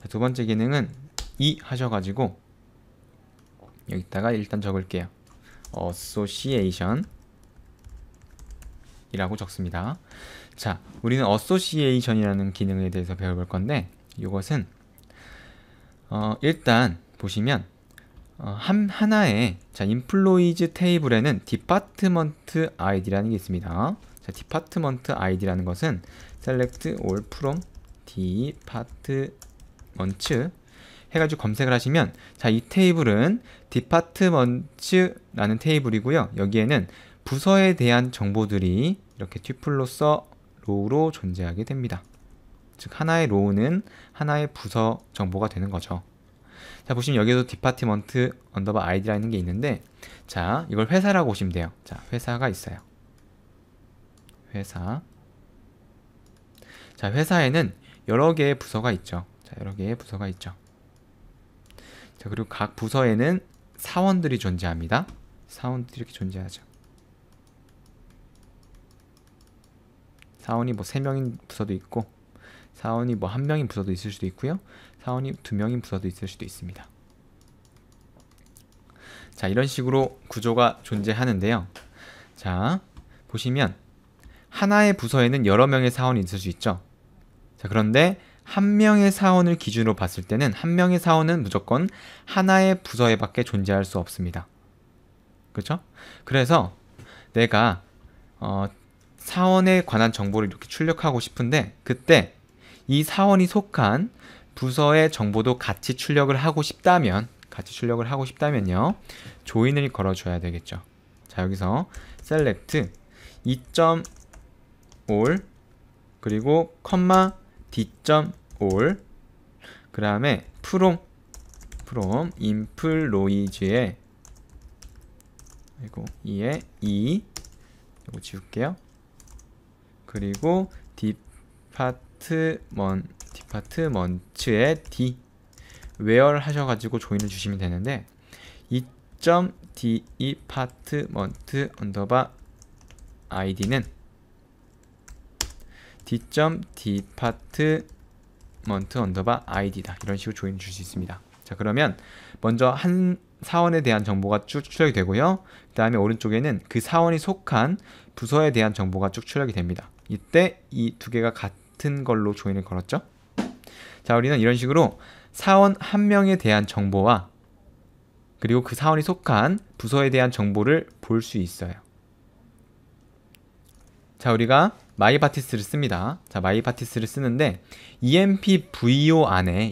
자, 두 번째 기능은 이 하셔가지고 여기다가 일단 적을게요. association 이라고 적습니다. 자, 우리는 association이라는 기능에 대해서 배워볼 건데 이것은 일단 보시면 하나의 employees 테이블에는 department id라는 게 있습니다. 자, department id라는 것은 select all from departments 해가지고 검색을 하시면 자, 이 테이블은 departments라는 테이블이고요. 여기에는 부서에 대한 정보들이 이렇게 튜플로서 로우로 존재하게 됩니다. 즉 하나의 로우는 하나의 부서 정보가 되는 거죠. 자, 보시면 여기에도 디파트먼트 언더바 아이디라는 게 있는데 자, 이걸 회사라고 보시면 돼요. 자, 회사가 있어요. 회사. 자, 회사에는 여러 개의 부서가 있죠. 자, 여러 개의 부서가 있죠. 자, 그리고 각 부서에는 사원들이 존재합니다. 사원들이 이렇게 존재하죠. 사원이 뭐 3명인 부서도 있고 사원이 뭐 1명인 부서도 있을 수도 있고요. 사원이 2명인 부서도 있을 수도 있습니다. 자, 이런 식으로 구조가 존재하는데요. 자, 보시면 하나의 부서에는 여러 명의 사원이 있을 수 있죠. 자, 그런데 한 명의 사원을 기준으로 봤을 때는 한 명의 사원은 무조건 하나의 부서에 밖에 존재할 수 없습니다. 그렇죠? 그래서 내가 사원에 관한 정보를 이렇게 출력하고 싶은데 그때 이 사원이 속한 부서의 정보도 같이 출력을 하고 싶다면요. 조인을 걸어줘야 되겠죠. 자, 여기서 select 2.all 그리고 컴마 d.all 그 다음에 from employees에 그리고 이에 이거 지울게요. 그리고 디파트먼트의 D where 하셔가지고 조인을 주시면 되는데 2.department 언더바 id는 d.department 언더바 id다. 이런 식으로 조인을 줄 수 있습니다. 자, 그러면 먼저 한 사원에 대한 정보가 쭉 출력이 되고요. 그 다음에 오른쪽에는 그 사원이 속한 부서에 대한 정보가 쭉 출력이 됩니다. 이때 이 두 개가 같은 걸로 조인을 걸었죠. 자, 우리는 이런 식으로 사원 한 명에 대한 정보와 그리고 그 사원이 속한 부서에 대한 정보를 볼 수 있어요. 자, 우리가 마이바티스를 씁니다. 자, 마이바티스를 쓰는데 EMPVO라는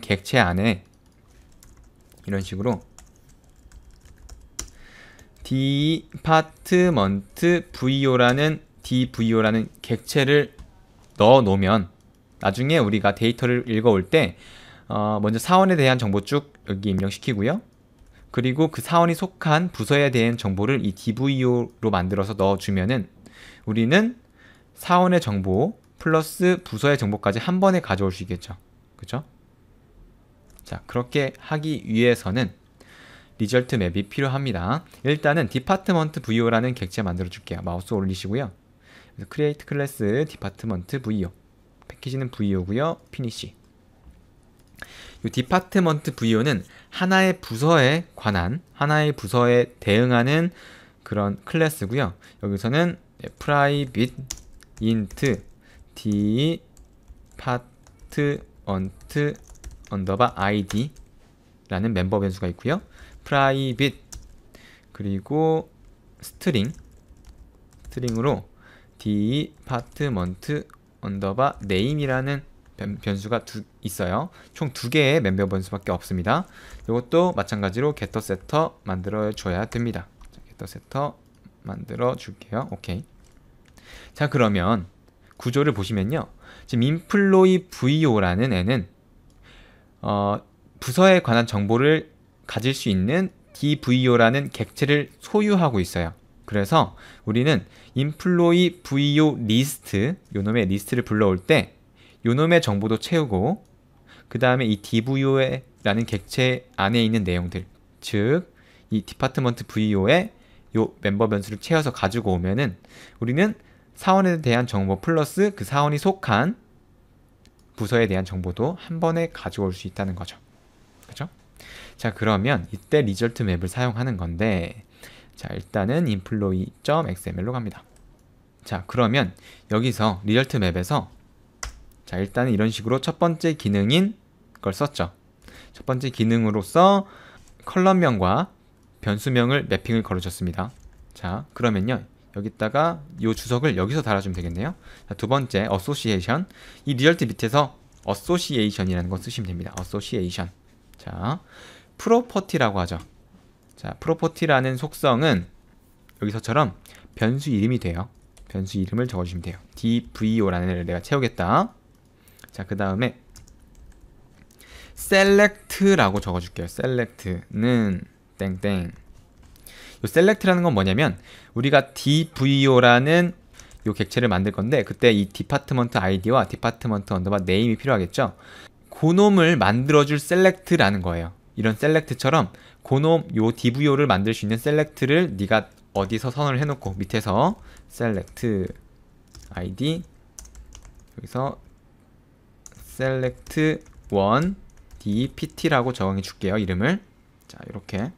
객체 안에 이런 식으로 디파트먼트 DVO라는 객체를 넣어 놓으면 나중에 우리가 데이터를 읽어올 때 먼저 사원에 대한 정보 쭉 여기 입력시키고요. 그리고 그 사원이 속한 부서에 대한 정보를 이 DVO로 만들어서 넣어주면은 우리는 사원의 정보 플러스 부서의 정보까지 한 번에 가져올 수 있겠죠. 그죠? 자, 그렇게 하기 위해서는 리절트 맵이 필요합니다. 일단은 디파트먼트 VO라는 객체 만들어 줄게요. 마우스 올리시고요. 그래서 create 클래스 디파트먼트 VO 패키지는 VO고요. 피니시. 이 디파트먼트 VO는 하나의 부서에 관한 하나의 부서에 대응하는 그런 클래스고요. 여기서는 private int department 언더바 id 라는 멤버 변수가 있고요. private 그리고 스트링으로 department 언더바 name이라는 변수가 있어요. 총 2개의 멤버 변수밖에 없습니다. 이것도 마찬가지로 getter setter 만들어 줘야 됩니다. getter setter 만들어 줄게요. 오케이. 자, 그러면 구조를 보시면요. 지금 employee VO라는 애는 부서에 관한 정보를 가질 수 있는 DVO라는 객체를 소유하고 있어요. 그래서 우리는 employee VO list 요놈의 리스트를 불러올 때 요놈의 정보도 채우고 그 다음에 이 DVO라는 객체 안에 있는 내용들 즉 이 디파트먼트 VO에 요 멤버 변수를 채워서 가지고 오면은 우리는 사원에 대한 정보 플러스 그 사원이 속한 부서에 대한 정보도 한 번에 가져올 수 있다는 거죠. 그죠? 자, 그러면 이때 리절트 맵을 사용하는 건데, 자, 일단은 employee.xml로 갑니다. 자, 그러면 여기서 리절트 맵에서, 자, 일단은 이런 식으로 첫 번째 기능인 걸 썼죠. 첫 번째 기능으로서 컬럼명과 변수명을 매핑을 걸어줬습니다. 자, 그러면요, 여기다가 이 주석을 여기서 달아주면 되겠네요. 자, 두 번째 association, 이 리절트 밑에서 association이라는 거 쓰시면 됩니다. association. 자, property라고 하죠. 자, property라는 속성은 여기서처럼 변수 이름이 돼요. 변수 이름을 적어주시면 돼요. dvo라는 애를 내가 채우겠다. 자, 그 다음에 select라고 적어줄게요. select는 땡땡. 요 select라는 건 뭐냐면 우리가 dvo라는 요 객체를 만들 건데, 그때 이 디파트먼트 아이디와 디파트먼트 언더바 네임이 필요하겠죠. 그놈을 만들어줄 select라는 거예요. 이런 select처럼 그놈 요 dvo를 만들 수 있는 select를 네가 어디서 선을 해놓고 밑에서 select id, 여기서 select 1 dpt라고 정해 줄게요. 이름을. 자, 이렇게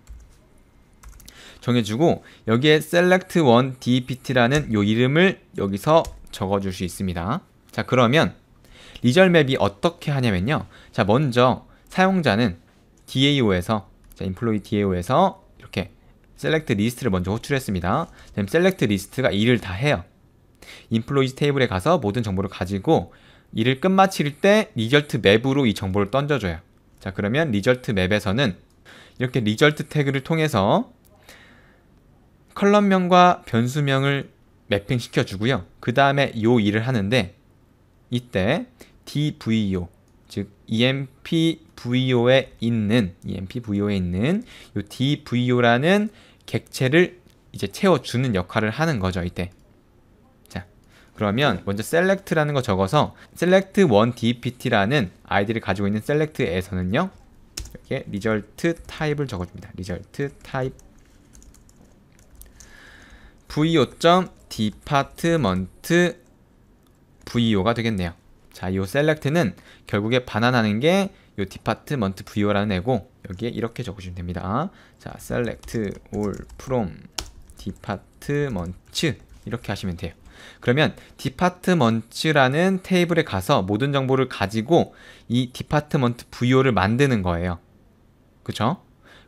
정해주고 여기에 select 1 dpt라는 요 이름을 여기서 적어줄 수 있습니다. 자, 그러면 리절 맵이 어떻게 하냐면요. 자, 먼저 사용자는 DAO에서, 자, employee DAO에서 이렇게 select 리스트를 먼저 호출했습니다. 그럼 select 리스트가 일을 다 해요. employees 테이블에 가서 모든 정보를 가지고 일을 끝마칠 때 리절트 맵으로 이 정보를 던져줘요. 자, 그러면 리절트 맵에서는 이렇게 리절트 태그를 통해서 컬럼명과 변수명을 매핑 시켜주고요. 그 다음에 요 일을 하는데, 이때 dvo, 즉 empvo에 있는 요 dvo라는 객체를 이제 채워주는 역할을 하는 거죠. 이때. 자, 그러면 먼저 select라는 거 적어서 select 1 dpt라는 아이디를 가지고 있는 select에서는요, 이렇게 result type을 적어줍니다. result type vo.department vo가 되겠네요. 자, 이 select는 결국에 반환하는 게 이 department vo라는 애고, 여기에 이렇게 적으시면 됩니다. 자, select all from department 이렇게 하시면 돼요. 그러면 departments라는 테이블에 가서 모든 정보를 가지고 이 department vo를 만드는 거예요. 그쵸?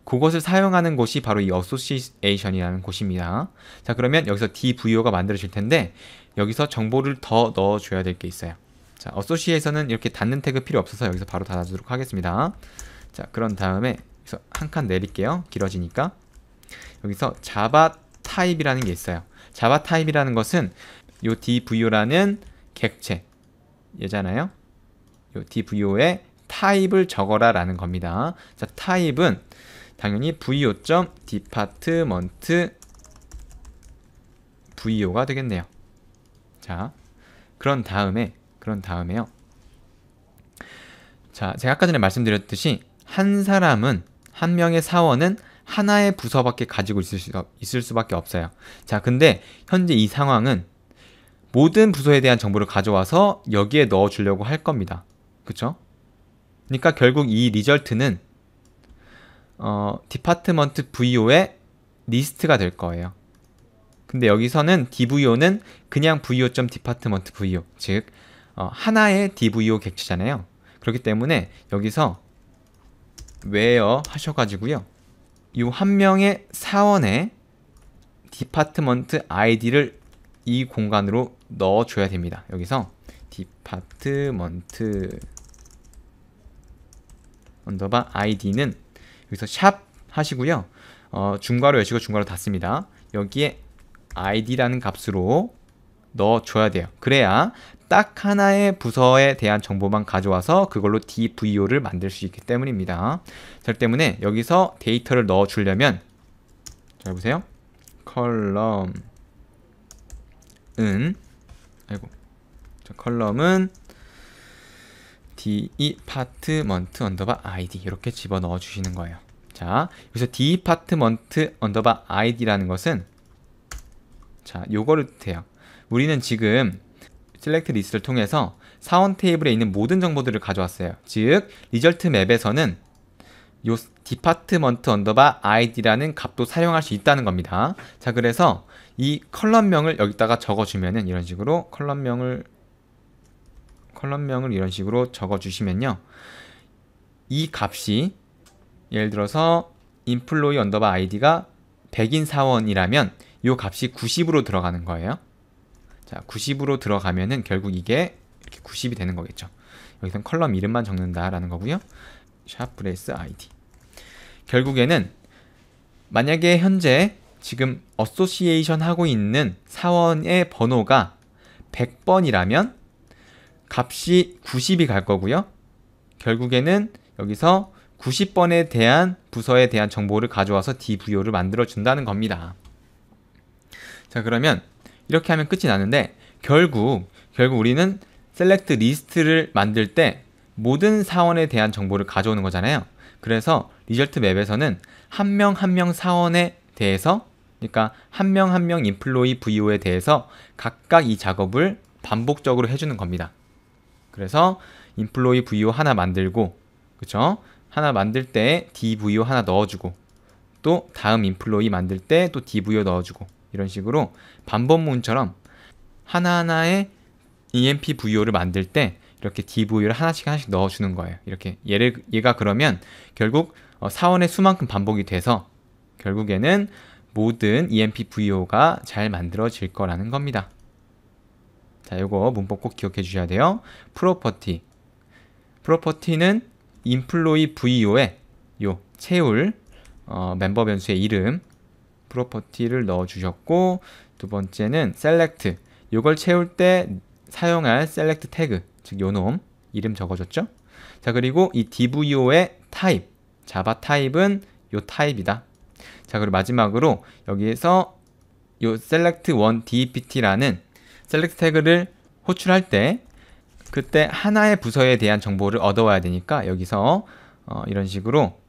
그것을 사용하는 곳이 바로 이 association이라는 곳입니다. 자, 그러면 여기서 dvo가 만들어질 텐데 여기서 정보를 더 넣어줘야 될 게 있어요. 자, association은 이렇게 닫는 태그 필요 없어서 여기서 바로 닫아주도록 하겠습니다. 자, 그런 다음에 여기서 한 칸 내릴게요. 길어지니까. 여기서 java type이라는 게 있어요. java type이라는 것은 요 dvo라는 객체 얘잖아요. 요 dvo에 타입을 적어라 라는 겁니다. 자, 타입은 당연히 vo.department vo가 되겠네요. 자, 그런 다음에요. 자, 제가 아까 전에 말씀드렸듯이 한 사람은, 한 명의 사원은 하나의 부서밖에 가지고 있을 수밖에 없어요. 자, 근데 현재 이 상황은 모든 부서에 대한 정보를 가져와서 여기에 넣어주려고 할 겁니다. 그쵸? 그러니까 결국 이 리절트는 디파트먼트 vo의 리스트가 될 거예요. 근데 여기서는 dvo는 그냥 vo.department vo, 즉 하나의 dvo 객체잖아요. 그렇기 때문에 여기서 where 하셔가지고요, 이 한 명의 사원의 디파트먼트 아이디를 이 공간으로 넣어줘야 됩니다. 여기서 디파트먼트 언더바 id는 여기서 샵 하시고요, 중괄호 여시고 중괄호 닫습니다. 여기에 id라는 값으로 넣어줘야 돼요. 그래야 딱 하나의 부서에 대한 정보만 가져와서 그걸로 dvo를 만들 수 있기 때문입니다. 그 때문에 여기서 데이터를 넣어주려면, 잘 보세요. 컬럼은 컬럼은 department 언더바 id 이렇게 집어넣어 주시는 거예요. 자, 여기서 department 언더바 id라는 것은, 자, 요거를 뜻해요. 우리는 지금 select 리스트를 통해서 사원 테이블에 있는 모든 정보들을 가져왔어요. 즉 리절트 맵에서는 요 디파트먼트 언더바 id라는 값도 사용할 수 있다는 겁니다. 자, 그래서 이 컬럼명을 여기다가 적어주면은 이런 식으로 컬럼명을 이런 식으로 적어주시면요, 이 값이 예를 들어서 employee 언더바 id가 100인 사원이라면 이 값이 90으로 들어가는 거예요. 자, 90으로 들어가면은 결국 이게 이렇게 90이 되는 거겠죠. 여기선 컬럼 이름만 적는다라는 거고요. 샵 브레이스 id. 결국에는 만약에 현재 지금 어소시에이션 하고 있는 사원의 번호가 100번이라면 값이 90이 갈 거고요. 결국에는 여기서 90번에 대한 부서에 대한 정보를 가져와서 dVO를 만들어 준다는 겁니다. 자, 그러면 이렇게 하면 끝이 나는데 결국 우리는 셀렉트 리스트를 만들 때 모든 사원에 대한 정보를 가져오는 거잖아요. 그래서 리절트 맵에서는 한 명 한 명 사원에 대해서, 그러니까 한 명 한 명 인플로이 VO에 대해서 각각 이 작업을 반복적으로 해주는 겁니다. 그래서 인플로이 VO 하나 만들고, 그쵸? 하나 만들 때 dVO 하나 넣어주고, 또 다음 인플로이 만들 때 또 dVO 넣어주고, 이런 식으로 반복문처럼 하나하나의 EMP VO를 만들 때 이렇게 dVO를 하나씩 넣어주는 거예요. 이렇게 얘가 그러면 결국 사원의 수만큼 반복이 돼서 결국에는 모든 EMP VO가 잘 만들어질 거라는 겁니다. 자, 요거 문법 꼭 기억해 주셔야 돼요. 프로퍼티는 인플로이 VO에 요 채울 멤버 변수의 이름 프로퍼티를 넣어 주셨고, 두 번째는 셀렉트, 요걸 채울 때 사용할 셀렉트 태그, 즉 요놈 이름 적어줬죠. 자, 그리고 이 dVO의 타입, 자바 타입은 요 타입이다. 자, 그리고 마지막으로 여기에서 요 select1 dept라는 셀렉트 태그를 호출할 때 그때 하나의 부서에 대한 정보를 얻어와야 되니까 여기서 이런 식으로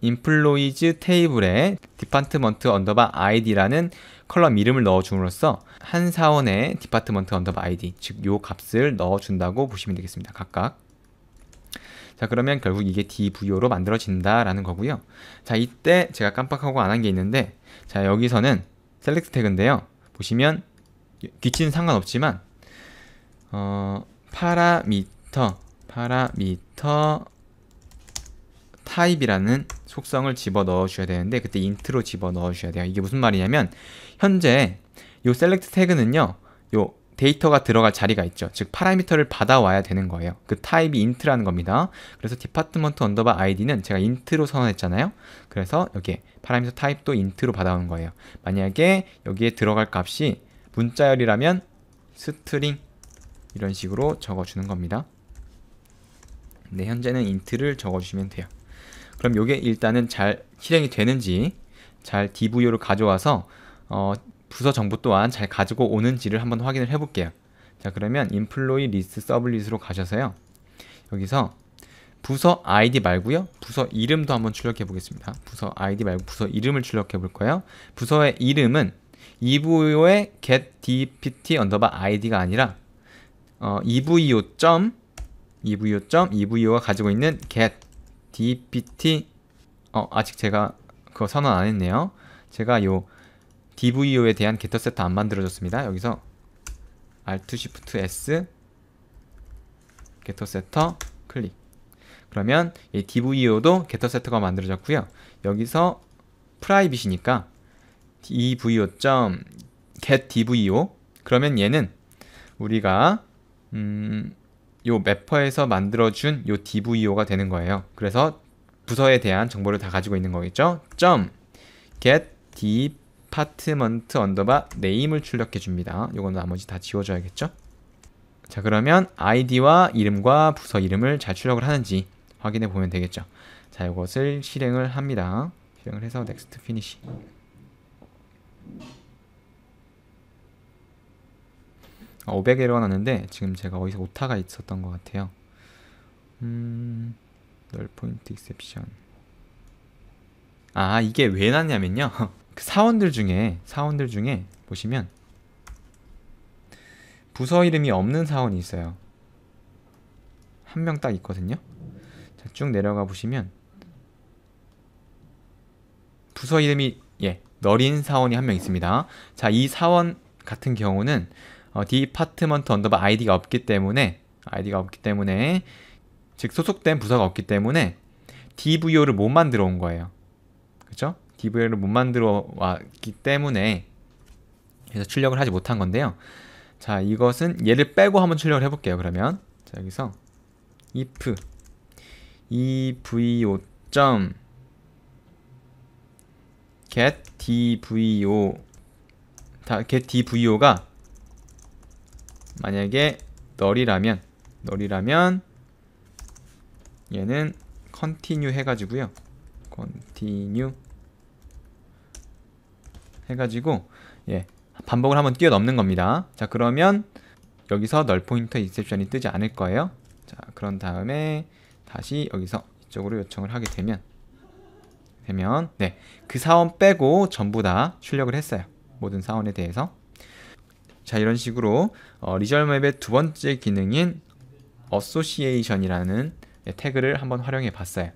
employees 테이블에 department 언더바 id라는 컬럼 이름을 넣어줌으로써 한 사원의 department 언더바 id, 즉 요 값을 넣어준다고 보시면 되겠습니다. 각각. 자, 그러면 결국 이게 dVO로 만들어진다라는 거고요. 자, 이때 제가 깜빡하고 안 한 게 있는데, 자, 여기서는 select 태그인데요. 보시면 귀치는 상관없지만 파라미터 타입이라는 속성을 집어 넣어 주셔야 되는데 그때 int로 집어 넣어 주셔야 돼요. 이게 무슨 말이냐면 현재 요 select 태그는요, 요 데이터가 들어갈 자리가 있죠. 즉 파라미터를 받아와야 되는 거예요. 그 타입이 int라는 겁니다. 그래서 department 언더바 id는 제가 int로 선언했잖아요. 그래서 여기에 파라미터 타입도 int로 받아오는 거예요. 만약에 여기에 들어갈 값이 문자열이라면 스트링 이런 식으로 적어주는 겁니다. 네, 현재는 int를 적어주시면 돼요. 그럼 이게 일단은 잘 실행이 되는지, 잘 dVO를 가져와서 부서 정보 또한 잘 가지고 오는지를 한번 확인을 해볼게요. 자, 그러면 employee list 서블릿으로 가셔서요, 여기서 부서 ID 말고요, 부서 이름도 한번 출력해 보겠습니다. 부서 ID 말고 부서 이름을 출력해 볼 거예요. 부서의 이름은 evo의 get dpt 언더바 id가 아니라 evo가 가지고 있는 get dpt 아직 제가 그거 선언 안 했네요. 제가 요 dvo에 대한 getter 세트 안 만들어줬습니다. 여기서 alt shift s getter 세터 클릭. 그러면 이 dvo도 getter 세터가 만들어졌고요. 여기서 프라이빗이니까 dvo.get dvo, 그러면 얘는 우리가 요 매퍼에서 만들어준 요 dvo가 되는 거예요. 그래서 부서에 대한 정보를 다 가지고 있는 거겠죠. .get department 언더바 name을 출력해 줍니다. 요건 나머지 다 지워줘야겠죠. 자, 그러면 id와 이름과 부서 이름을 잘 출력을 하는지 확인해 보면 되겠죠. 자, 이것을 실행을 합니다. 실행을 해서 next finish. 500에러가 났는데 지금 제가 어디서 오타가 있었던 것 같아요. null point exception. 아, 이게 왜 났냐면요. 그 사원들 중에 보시면 부서 이름이 없는 사원이 있어요. 한 명 딱 있거든요. 자, 쭉 내려가 보시면 부서 이름이 너린 사원이 한 명 있습니다. 자, 이 사원 같은 경우는 디파트먼트 언더바 아이디가 없기 때문에 즉 소속된 부서가 없기 때문에 DVO를 못 만들어 온 거예요. 그렇죠? DVO를 못 만들어 왔기 때문에 그래서 출력을 하지 못한 건데요. 자, 이것은 얘를 빼고 한번 출력을 해볼게요. 그러면 자, 여기서 if evo get dvo가 만약에 null이라면 얘는 continue 해가지고요. continue 해가지고 반복을 한번 뛰어넘는 겁니다. 자, 그러면 여기서 null pointer exception이 뜨지 않을 거예요. 자, 그런 다음에 다시 여기서 이쪽으로 요청을 하게 되면 그 사원 빼고 전부 다 출력을 했어요. 모든 사원에 대해서. 자, 이런 식으로 리저널 맵의 두 번째 기능인 association이라는 태그를 한번 활용해 봤어요.